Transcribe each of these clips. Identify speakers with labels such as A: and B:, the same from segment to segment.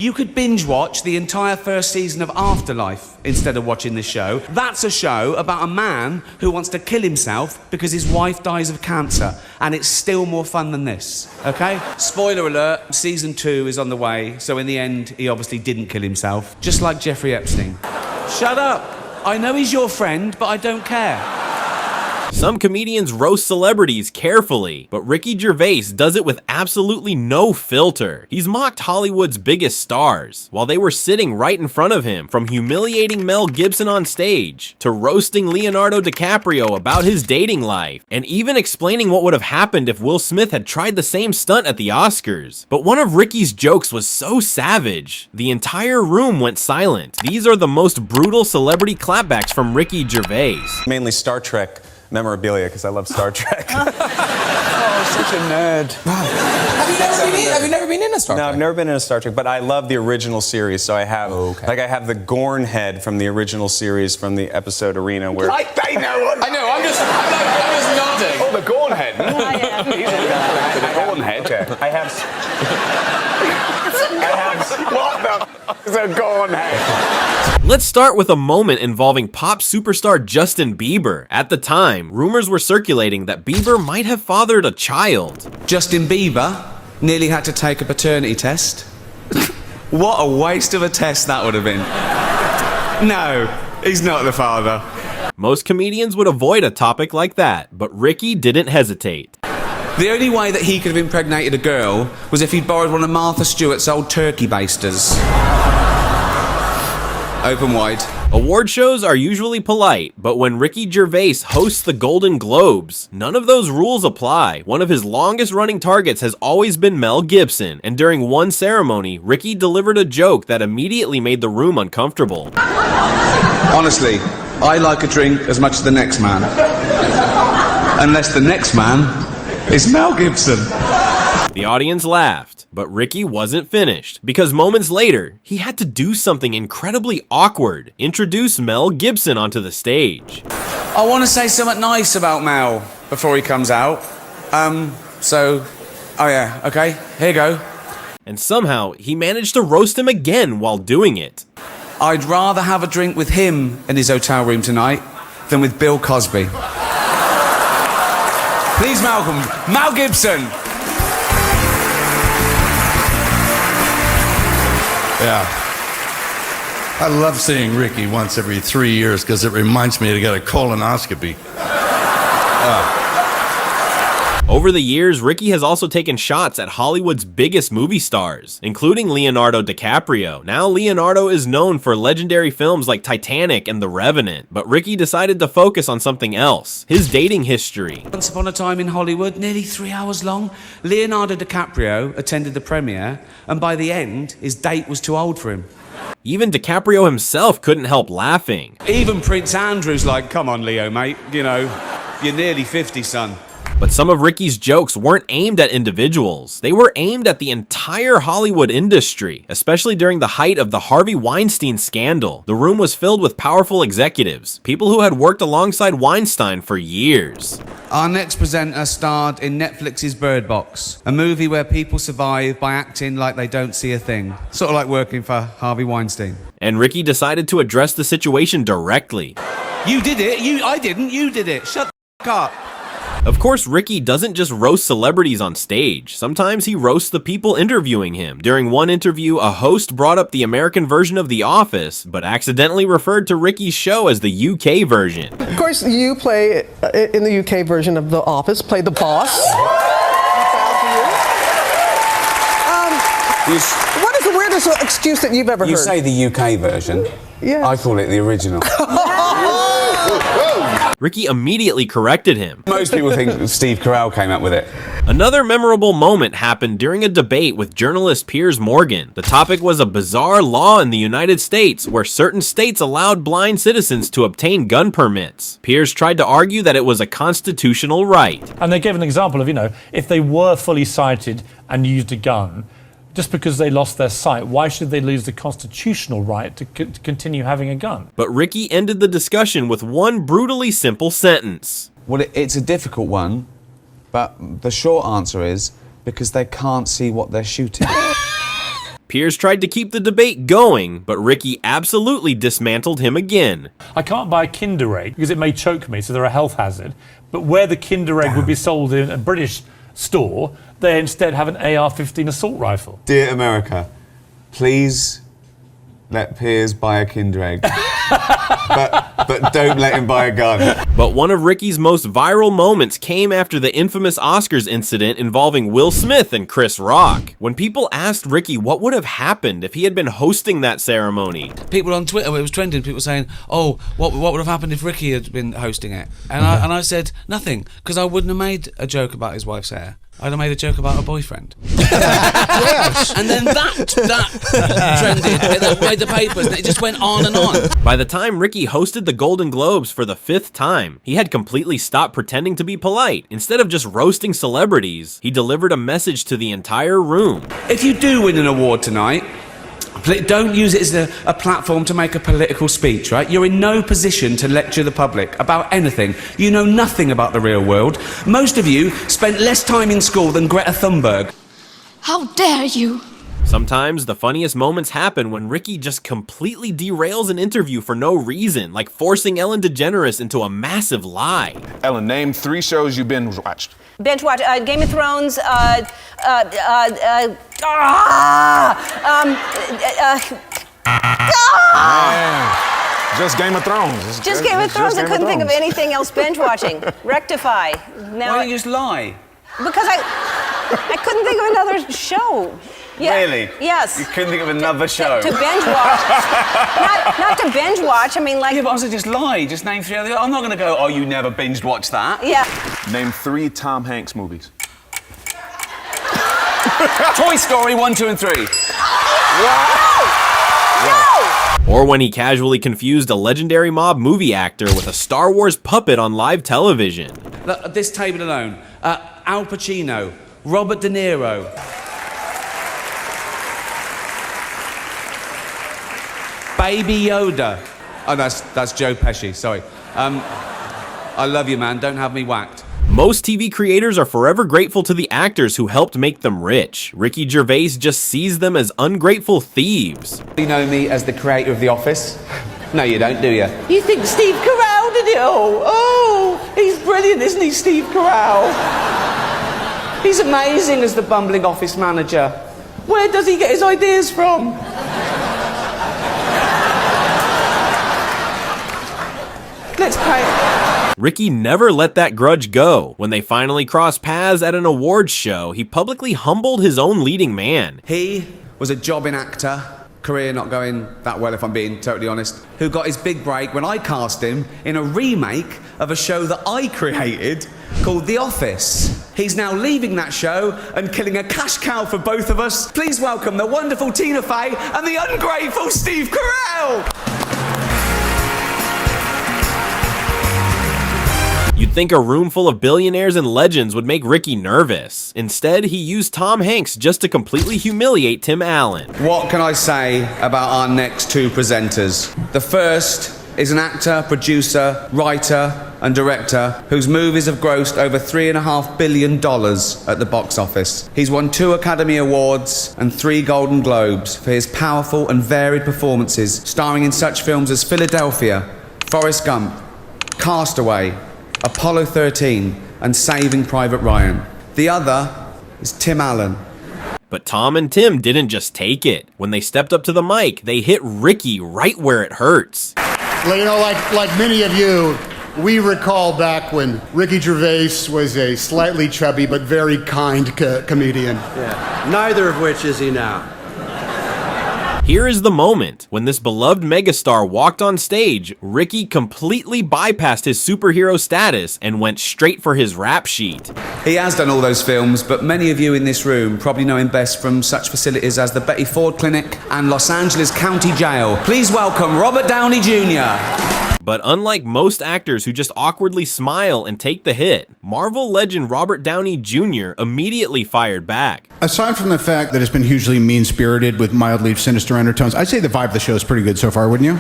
A: You could binge watch the entire first season of Afterlife instead of watching this show. That's a show about a man who wants to kill himself because his wife dies of cancer, and it's still more fun than this, okay? Spoiler alert, season 2 is on the way, so in the end, he obviously didn't kill himself, just like Jeffrey Epstein. Shut up. I know he's your friend, but I don't care.
B: Some comedians roast celebrities carefully, but Ricky Gervais does it with absolutely no filter. He's mocked Hollywood's biggest stars, while they were sitting right in front of him, from humiliating Mel Gibson on stage, to roasting Leonardo DiCaprio about his dating life, and even explaining what would have happened if Will Smith had tried the same stunt at the Oscars. But one of Ricky's jokes was so savage, the entire room went silent. These are the most brutal celebrity clapbacks from Ricky Gervais.
C: Mainly Star Trek memorabilia, because I love Star Trek.
A: Oh, such a nerd.
D: Have you never been in a Star Trek?
C: No, I've never been in a Star Trek, but I love the original series, so I have, like, I have the Gorn head from the original series from the episode Arena, where...
D: Like they know. I know, I'm just nodding.
E: Oh, the Gorn head.
D: Oh, yeah.
E: He's a the Gorn head.
C: Okay. I have...
E: What the f*** is a Gorn head?
B: Let's start with a moment involving pop superstar Justin Bieber. At the time, rumors were circulating that Bieber might have fathered a child.
A: Justin Bieber nearly had to take a paternity test. What a waste of a test that would have been. No, he's not the father.
B: Most comedians would avoid a topic like that, but Ricky didn't hesitate.
A: The only way that he could have impregnated a girl was if he'd borrowed one of Martha Stewart's old turkey basters. Open wide.
B: Award shows are usually polite, but when Ricky Gervais hosts the Golden Globes, none of those rules apply. One of his longest running targets has always been Mel Gibson, and during one ceremony, Ricky delivered a joke that immediately made the room uncomfortable.
A: Honestly, I like a drink as much as the next man. Unless the next man is Mel Gibson.
B: The audience laughed, but Ricky wasn't finished, because moments later, he had to do something incredibly awkward: introduce Mel Gibson onto the stage.
A: I want to say something nice about Mel before he comes out. Oh yeah, okay, here you go.
B: And somehow, he managed to roast him again while doing it.
A: I'd rather have a drink with him in his hotel room tonight than with Bill Cosby. Please welcome Mel Gibson.
F: Yeah. I love seeing Ricky once every 3 years because it reminds me to get a colonoscopy.
B: Over the years, Ricky has also taken shots at Hollywood's biggest movie stars, including Leonardo DiCaprio. Now Leonardo is known for legendary films like Titanic and The Revenant, but Ricky decided to focus on something else: his dating history.
A: Once upon a time in Hollywood, nearly 3 hours long, Leonardo DiCaprio attended the premiere, and by the end, his date was too old for him.
B: Even DiCaprio himself couldn't help laughing.
A: Even Prince Andrew's like, come on, Leo, mate, you know, you're nearly 50, son.
B: But some of Ricky's jokes weren't aimed at individuals. They were aimed at the entire Hollywood industry, especially during the height of the Harvey Weinstein scandal. The room was filled with powerful executives, people who had worked alongside Weinstein for years.
A: Our next presenter starred in Netflix's Bird Box, a movie where people survive by acting like they don't see a thing. Sort of like working for Harvey Weinstein.
B: And Ricky decided to address the situation directly.
A: You did it, I didn't, you did it. Shut the f*** up.
B: Of course, Ricky doesn't just roast celebrities on stage. Sometimes he roasts the people interviewing him. During one interview, a host brought up the American version of The Office, but accidentally referred to Ricky's show as the UK version.
G: Of course, you play, in the UK version of The Office, play the boss. What is the weirdest excuse that you've ever heard?
H: You say the UK version.
G: Yes.
H: I call it the original.
B: Ricky immediately corrected him.
H: Most people think Steve Carell came up with it.
B: Another memorable moment happened during a debate with journalist Piers Morgan. The topic was a bizarre law in the United States where certain states allowed blind citizens to obtain gun permits. Piers tried to argue that it was a constitutional right.
I: And they gave an example of, you know, if they were fully sighted and used a gun, just because they lost their sight, why should they lose the constitutional right to continue having a gun?
B: But Ricky ended the discussion with one brutally simple sentence.
H: Well, it's a difficult one, but the short answer is because they can't see what they're shooting.
B: Piers tried to keep the debate going, but Ricky absolutely dismantled him again.
I: I can't buy a Kinder Egg because it may choke me, so they're a health hazard. But where the Kinder Egg would be sold in a British store, they instead have an AR-15 assault rifle.
H: Dear America, please let Piers buy a Kinder Egg. but don't let him buy a gun.
B: But one of Ricky's most viral moments came after the infamous Oscars incident involving Will Smith and Chris Rock. When people asked Ricky what would have happened if he had been hosting that ceremony.
A: People on Twitter, it was trending, people saying, oh, what would have happened if Ricky had been hosting it? And I said, nothing, because I wouldn't have made a joke about his wife's hair. I'd have made a joke about her boyfriend. And then that trended, and that made the papers, and it just went on and on.
B: By the time Ricky hosted the Golden Globes for the 5th time, he had completely stopped pretending to be polite. Instead of just roasting celebrities, he delivered a message to the entire room.
A: If you do win an award tonight, don't use it as a platform to make a political speech, right? You're in no position to lecture the public about anything. You know nothing about the real world. Most of you spent less time in school than Greta Thunberg.
J: How dare you?
B: Sometimes the funniest moments happen when Ricky just completely derails an interview for no reason, like forcing Ellen DeGeneres into a massive lie.
E: Ellen, name 3 shows you've binge watched.
J: Binge watch Game of Thrones,
E: Just Game of Thrones.
J: Just Game of Thrones. I couldn't think of anything else binge watching. Rectify. Now,
A: Why don't you just lie?
J: because I couldn't think of another show. Yeah.
H: Really?
J: Yes.
H: You couldn't think of another show?
J: To binge watch. not to binge watch. I mean, like.
A: Yeah, but I said just lie. Just name 3 other. I'm not going to go, oh, you never binged watch that.
J: Yeah.
E: Name 3 Tom Hanks movies.
A: Toy Story 1, 2, and 3.
B: Or when he casually confused a legendary mob movie actor with a Star Wars puppet on live television.
A: Look, this table alone. Al Pacino, Robert De Niro. Baby Yoda. Oh, that's Joe Pesci, sorry. I love you, man. Don't have me whacked.
B: Most TV creators are forever grateful to the actors who helped make them rich. Ricky Gervais just sees them as ungrateful thieves.
A: You know me as the creator of The Office? No, you don't, do you?
G: You think Steve Carell did it all? Oh, he's brilliant, isn't he, Steve Carell? He's amazing as the bumbling office manager. Where does he get his ideas from? Let's pay.
B: Ricky never let that grudge go. When they finally crossed paths at an awards show, he publicly humbled his own leading man.
A: He was a jobbing actor, career not going that well if I'm being totally honest, who got his big break when I cast him in a remake of a show that I created called The Office. He's now leaving that show and killing a cash cow for both of us. Please welcome the wonderful Tina Fey and the ungrateful Steve Carell.
B: You'd think a room full of billionaires and legends would make Ricky nervous. Instead, he used Tom Hanks just to completely humiliate Tim Allen.
A: What can I say about our next 2 presenters? The first is an actor, producer, writer and director whose movies have grossed over $3.5 billion at the box office. He's won 2 Academy Awards and 3 Golden Globes for his powerful and varied performances, starring in such films as Philadelphia, Forrest Gump, Castaway, Apollo 13 and Saving Private Ryan. The other is Tim Allen.
B: But Tom and Tim didn't just take it. When they stepped up to the mic, they hit Ricky right where it hurts.
K: Well, you know, like many of you, we recall back when Ricky Gervais was a slightly chubby but very kind comedian.
L: Yeah. Neither of which is he now.
B: Here is the moment. When this beloved megastar walked on stage, Ricky completely bypassed his superhero status and went straight for his rap sheet.
A: He has done all those films, but many of you in this room probably know him best from such facilities as the Betty Ford Clinic and Los Angeles County Jail. Please welcome Robert Downey Jr.
B: But unlike most actors who just awkwardly smile and take the hit, Marvel legend Robert Downey Jr. immediately fired back.
K: Aside from the fact that it's been hugely mean-spirited with mildly sinister undertones, I'd say the vibe of the show is pretty good so far, wouldn't you?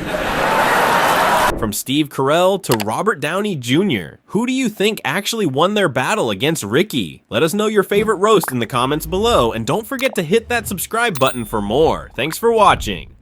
B: From Steve Carell to Robert Downey Jr., who do you think actually won their battle against Ricky? Let us know your favorite roast in the comments below, and don't forget to hit that subscribe button for more. Thanks for watching.